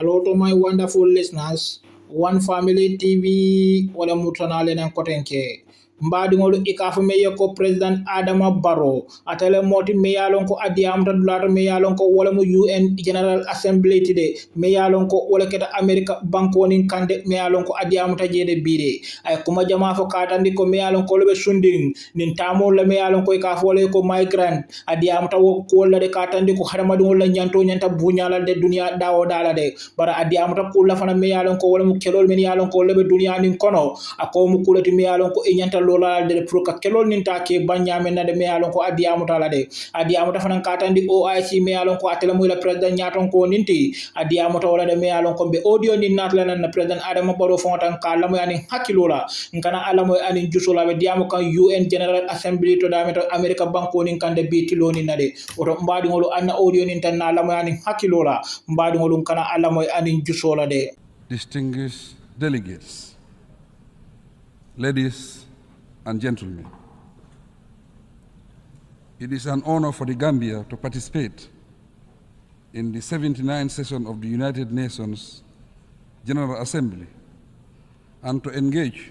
Hello to my wonderful listeners. One Family TV wala mutanale nan kotenke. Mbadi ngolu ikafu meye ko President Adama Barrow atele moti meyalon ko adiyam ta dulata meyalon ko wala mu UN General Assembly tide meyalon ko wala keta America banko nin kande meyalon ko adiyam ta jede bire ay kuma jama fo katandi ko meyalon ko lobe sunding nin tamo la meyalon ko ikafu wala ko migrant adiyam ta ko wala de katandi ko hadamadu wala nyanto nyanta bunyala de dunia dawo dala de bara adiyamata kulla fana me yalon ko wala mu kelol men yalon ko lebe duniya nin kono ako mu kulati me yalon ko e nyanta lola de pour ka kelol nin take banya men na de me yalon ko adiyamata la de adiyamata fana katandi OIC me yalon ko atela mu la president nyaton ko ninti adiyamata wala de me yalon ko be audio nin natla na president Adama Barrow fontan kala mo yani hakilola ngana ala mo ani jusola be diamo kan UN General Assembly to dameto America banko nin kande bitilo nin nade oto mbadi ngolu anna audio nin tan na ala mo yani hakilola mbadi ngolu kana ala mo ani jusola de. Distinguished delegates, ladies and gentlemen, it is an honor for the Gambia to participate in the 79th session of the United Nations General Assembly and to engage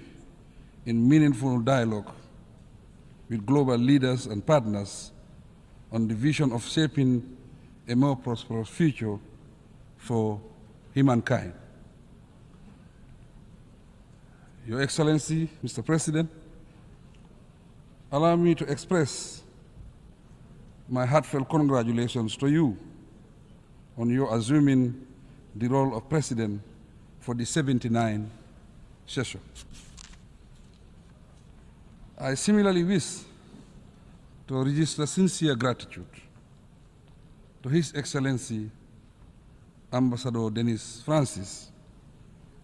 in meaningful dialogue with global leaders and partners on the vision of shaping a more prosperous future for humankind. Your Excellency, Mr. President, allow me to express my heartfelt congratulations to you on your assuming the role of President for the 79th session. I similarly wish to register sincere gratitude to His Excellency Ambassador Denis Francis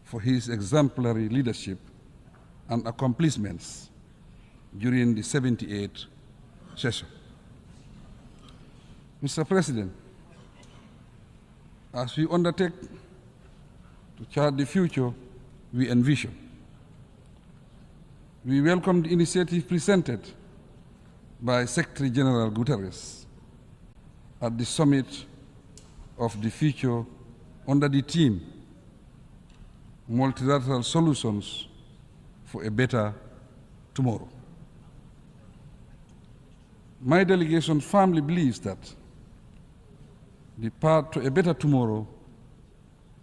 for his exemplary leadership and accomplishments during the 78th session. Mr. President, as we undertake to chart the future we envision, we welcome the initiative presented by Secretary General Guterres at the summit of the future under the theme Multilateral Solutions for a Better Tomorrow. My delegation firmly believes that the path to a better tomorrow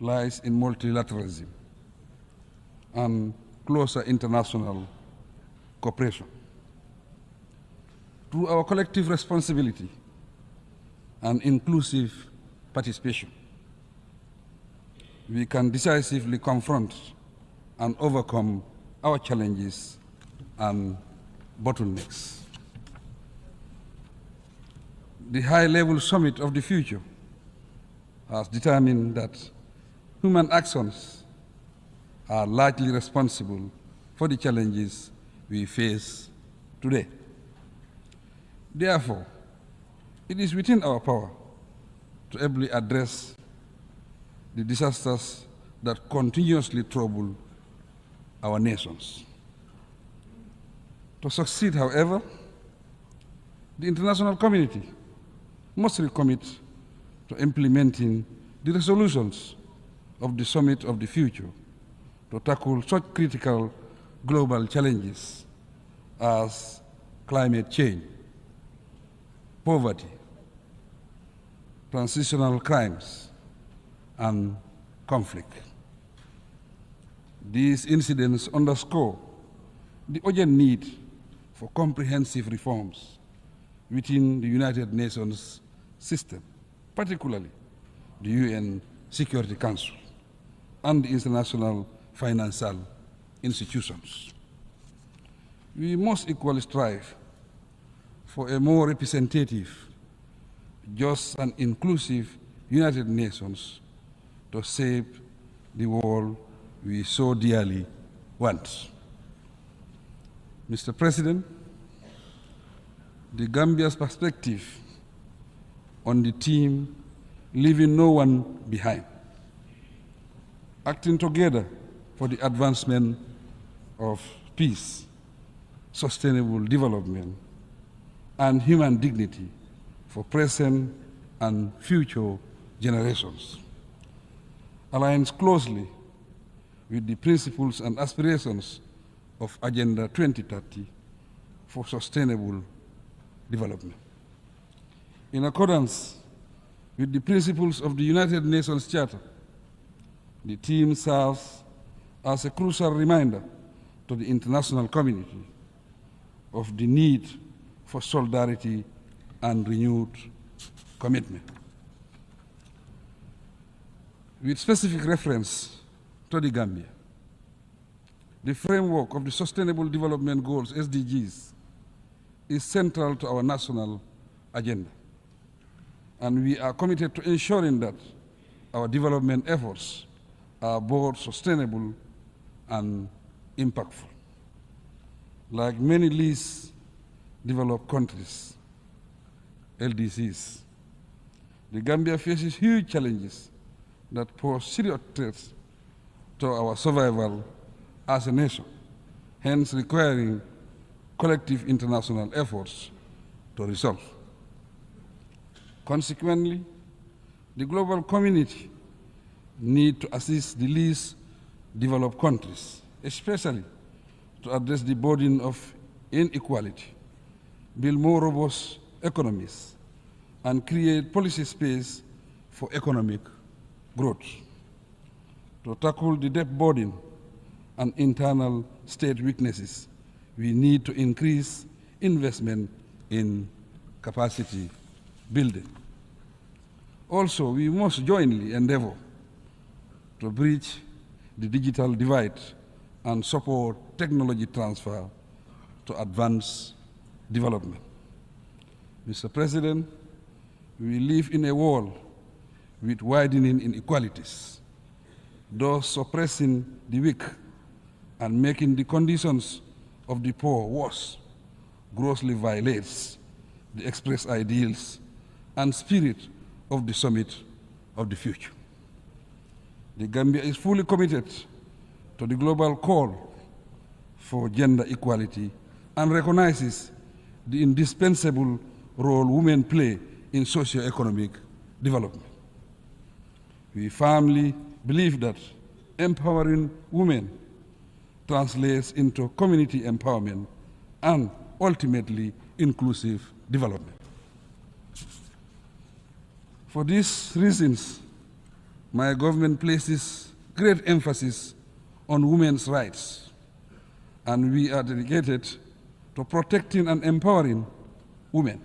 lies in multilateralism and closer international cooperation. Through our collective responsibility and inclusive participation, we can decisively confront and overcome our challenges and bottlenecks. The high-level summit of the future has determined that human actions are largely responsible for the challenges we face today. Therefore, it is within our power to ably address the disasters that continuously trouble our nations. To succeed, however, the international community must recommit to implementing the resolutions of the Summit of the Future to tackle such critical global challenges as climate change, poverty, transitional crimes, and conflict. These incidents underscore the urgent need for comprehensive reforms within the United Nations system, particularly the UN Security Council and the international financial institutions. We must equally strive for a more representative, just and inclusive United Nations to shape the world we so dearly want. Mr. President, the Gambia's perspective on the theme leaving no one behind, acting together for the advancement of peace, sustainable development, and human dignity for present and future generations, aligns closely with the principles and aspirations of Agenda 2030 for sustainable development. In accordance with the principles of the United Nations Charter, the theme serves as a crucial reminder to the international community of the need for solidarity and renewed commitment. With specific reference to the Gambia, the framework of the Sustainable Development Goals, SDGs, is central to our national agenda. And we are committed to ensuring that our development efforts are both sustainable and impactful. Like many least developed countries, LDCs, the Gambia faces huge challenges that pose serious threats to our survival as a nation, hence requiring collective international efforts to resolve. Consequently, the global community needs to assist the least developed countries, especially to address the burden of inequality, build more robust economies, and create policy space for economic growth. To tackle the debt burden and internal state weaknesses, we need to increase investment in capacity building. Also, we must jointly endeavor to bridge the digital divide and support technology transfer to advance development. Mr. President, we live in a world with widening inequalities, thus suppressing the weak and making the conditions of the poor worse, grossly violates the expressed ideals and spirit of the Summit of the Future. The Gambia is fully committed to the global call for gender equality and recognizes the indispensable role women play in socio-economic development. We firmly believe that empowering women translates into community empowerment and ultimately inclusive development. For these reasons, my government places great emphasis on women's rights, and we are dedicated to protecting and empowering women.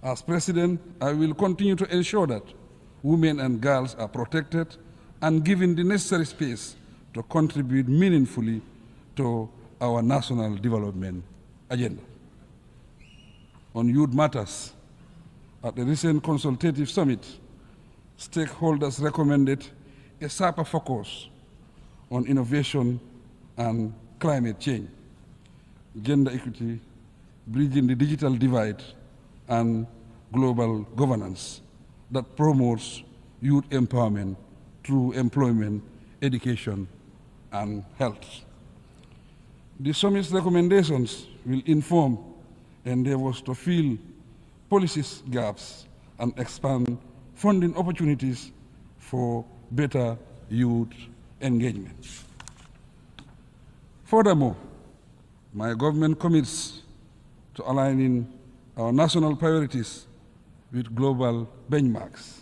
As President, I will continue to ensure that women and girls are protected and given the necessary space to contribute meaningfully to our national development agenda. On youth matters, at the recent consultative summit, stakeholders recommended a sharper focus on innovation and climate change, gender equity, bridging the digital divide, and global governance that promotes youth empowerment through employment, education, and health. The summit's recommendations will inform endeavors to fill policy gaps and expand funding opportunities for better youth engagement. Furthermore, my government commits to aligning our national priorities with global benchmarks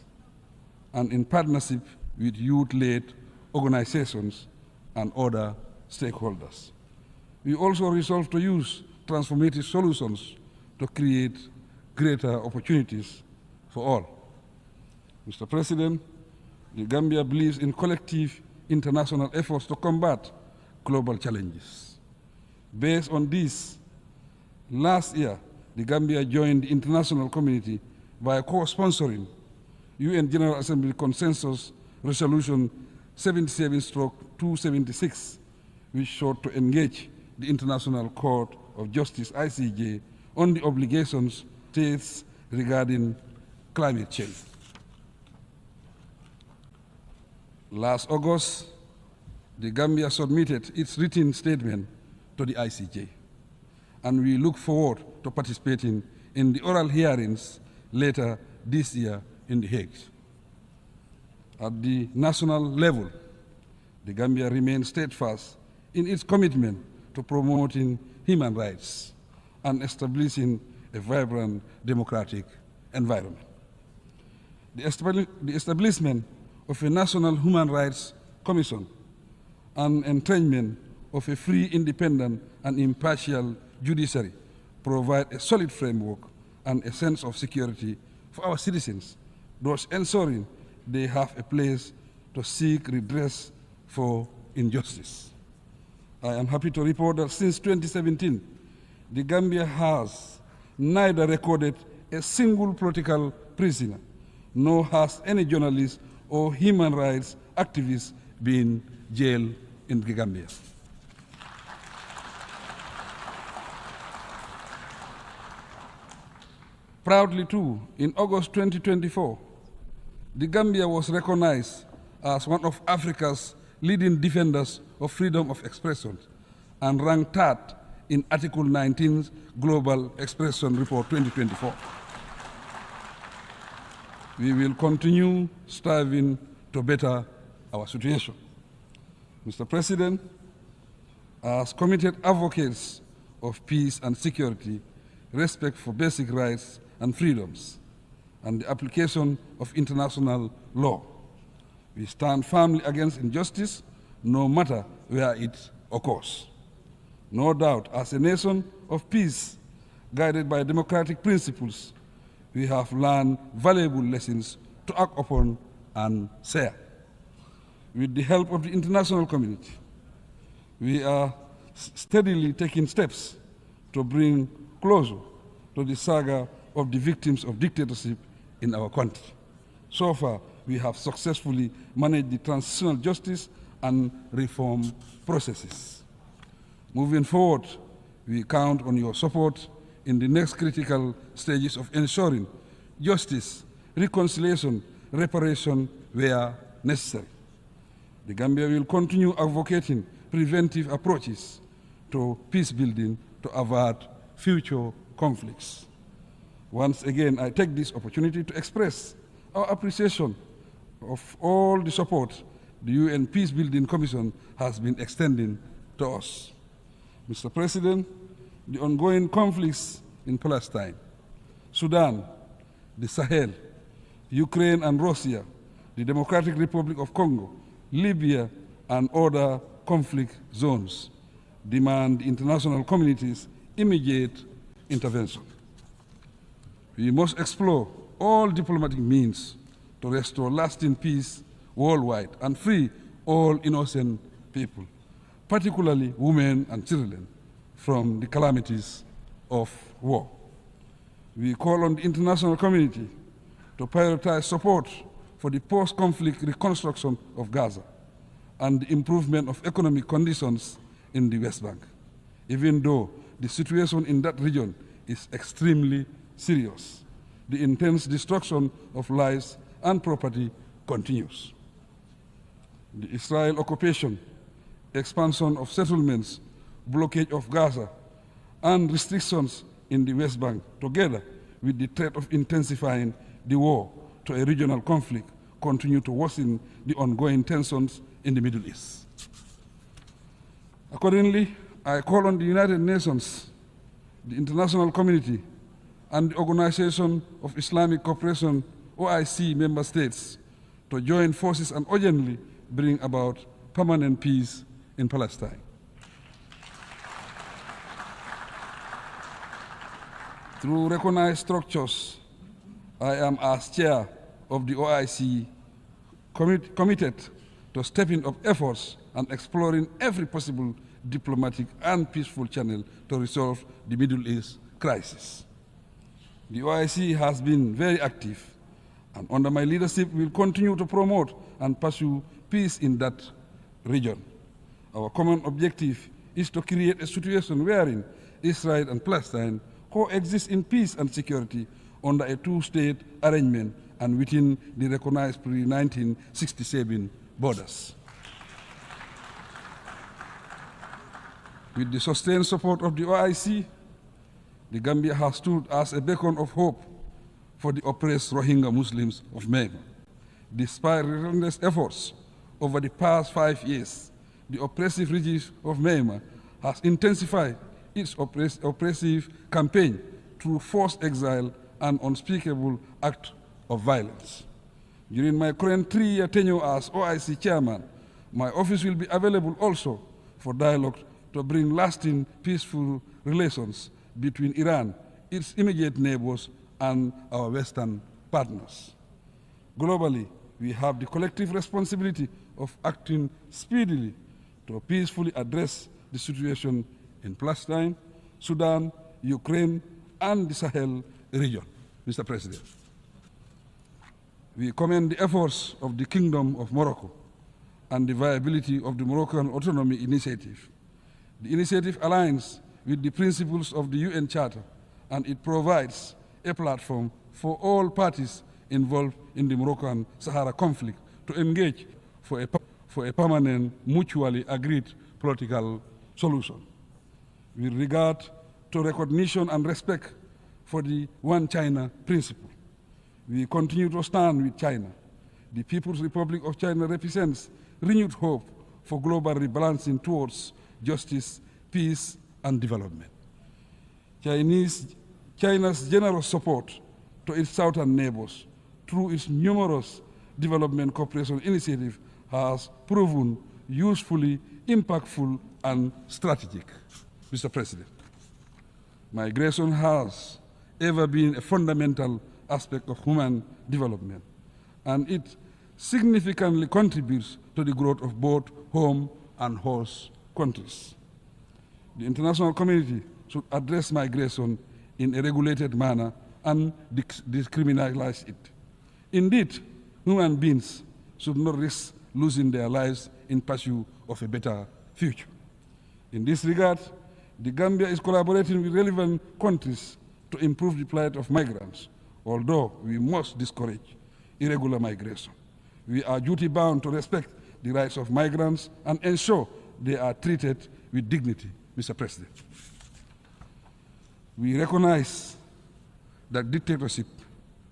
and in partnership with youth-led organizations and other stakeholders. We also resolve to use transformative solutions to create greater opportunities for all. Mr. President, the Gambia believes in collective international efforts to combat global challenges. Based on this, last year, the Gambia joined the international community by co-sponsoring UN General Assembly Consensus Resolution 77/276, which sought to engage the International Court of Justice, ICJ, on the obligations states regarding climate change. Last August, the Gambia submitted its written statement to the ICJ, and we look forward to participating in the oral hearings later this year in The Hague. At the national level, the Gambia remains steadfast in its commitment to promoting human rights and establishing a vibrant democratic environment. The establishment of a National Human Rights Commission and entrenchment of a free, independent, and impartial judiciary provide a solid framework and a sense of security for our citizens, thus ensuring they have a place to seek redress for injustice. I am happy to report that since 2017, the Gambia has neither recorded a single political prisoner, nor has any journalist or human rights activist been jailed in the Gambia. Proudly too, in August 2024, the Gambia was recognized as one of Africa's leading defenders of freedom of expression and ranked third in Article 19's Global Expression Report 2024. We will continue striving to better our situation. Mr. President, as committed advocates of peace and security, respect for basic rights and freedoms, and the application of international law, we stand firmly against injustice, no matter where it occurs. No doubt, as a nation of peace, guided by democratic principles, we have learned valuable lessons to act upon and share. With the help of the international community, we are steadily taking steps to bring closure to the saga of the victims of dictatorship in our country. So far, we have successfully managed the transitional justice and reform processes. Moving forward, we count on your support in the next critical stages of ensuring justice, reconciliation, reparation where necessary. The Gambia will continue advocating preventive approaches to peace building to avert future conflicts. Once again, I take this opportunity to express our appreciation of all the support the UN Peace Building Commission has been extending to us. Mr. President, the ongoing conflicts in Palestine, Sudan, the Sahel, Ukraine and Russia, the Democratic Republic of Congo, Libya, and other conflict zones demand the international community's immediate intervention. We must explore all diplomatic means to restore lasting peace worldwide and free all innocent people, particularly women and children, from the calamities of war. We call on the international community to prioritize support for the post-conflict reconstruction of Gaza and the improvement of economic conditions in the West Bank, even though the situation in that region is extremely serious. The intense destruction of lives and property continues. The Israel occupation, expansion of settlements, blockade of Gaza, and restrictions in the West Bank, together with the threat of intensifying the war to a regional conflict, continue to worsen the ongoing tensions in the Middle East. Accordingly, I call on the United Nations, the international community, and the Organization of Islamic Cooperation, OIC member states, to join forces and urgently bring about permanent peace in Palestine. Through recognized structures, I am, as chair of the OIC, committed to stepping up efforts and exploring every possible diplomatic and peaceful channel to resolve the Middle East crisis. The OIC has been very active, and under my leadership will continue to promote and pursue peace in that region. Our common objective is to create a situation wherein Israel and Palestine coexist in peace and security under a two-state arrangement and within the recognized pre-1967 borders. With the sustained support of the OIC, the Gambia has stood as a beacon of hope for the oppressed Rohingya Muslims of Myanmar. Despite relentless efforts over the past 5 years, the oppressive regime of Myanmar has intensified its oppressive campaign through forced exile and unspeakable acts of violence. During my current 3-year tenure as OIC chairman, my office will be available also for dialogue to bring lasting, peaceful relations between Iran, its immediate neighbors, and our Western partners. Globally, we have the collective responsibility of acting speedily to peacefully address the situation in Palestine, Sudan, Ukraine, and the Sahel region. Mr. President, we commend the efforts of the Kingdom of Morocco and the viability of the Moroccan Autonomy Initiative. The initiative aligns with the principles of the UN Charter, and it provides a platform for all parties involved in the Moroccan Sahara conflict to engage for a permanent, mutually agreed political solution. With regard to recognition and respect for the One China principle, we continue to stand with China. The People's Republic of China represents renewed hope for global rebalancing towards justice, peace, and development. China's generous support to its southern neighbors through its numerous development cooperation initiatives has proven usefully impactful and strategic. Mr. President, migration has ever been a fundamental aspect of human development, and it significantly contributes to the growth of both home and host countries. The international community should address migration in a regulated manner and decriminalize it. Indeed, human beings should not risk losing their lives in pursuit of a better future. In this regard, the Gambia is collaborating with relevant countries to improve the plight of migrants, although we must discourage irregular migration. We are duty-bound to respect the rights of migrants and ensure they are treated with dignity, Mr. President. We recognize that dictatorship,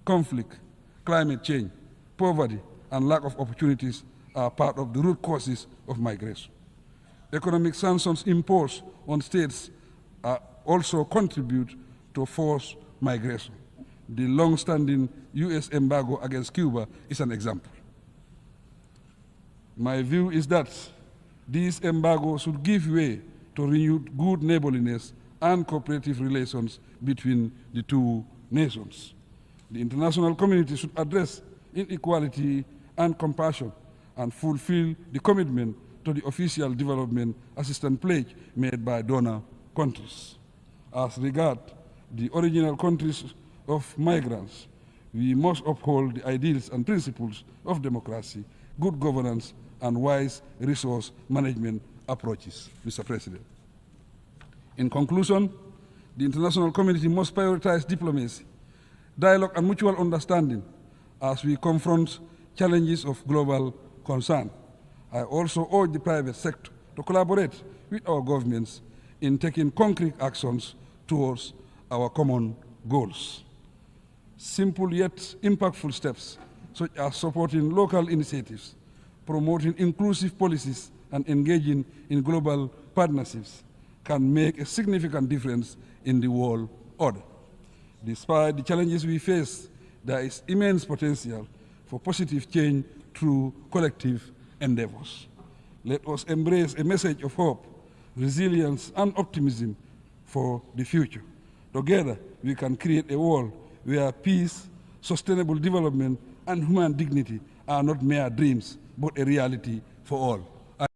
conflict, climate change, poverty, and lack of opportunities are part of the root causes of migration. Economic sanctions imposed on states also contribute to forced migration. The long-standing US embargo against Cuba is an example. My view is that these embargoes should give way to renewed good neighborliness and cooperative relations between the two nations. The international community should address inequality and compassion and fulfill the commitment to the official development assistance pledge made by donor countries. As regards the original countries of migrants, we must uphold the ideals and principles of democracy, good governance, and wise resource management approaches, Mr. President. In conclusion, the international community must prioritize diplomacy, dialogue, and mutual understanding as we confront challenges of global concern. I also urge the private sector to collaborate with our governments in taking concrete actions towards our common goals. Simple yet impactful steps, such as supporting local initiatives, promoting inclusive policies, and engaging in global partnerships, can make a significant difference in the world order. Despite the challenges we face, there is immense potential for positive change through collective endeavors. Let us embrace a message of hope, resilience, and optimism for the future. Together, we can create a world where peace, sustainable development, and human dignity are not mere dreams, but a reality for all.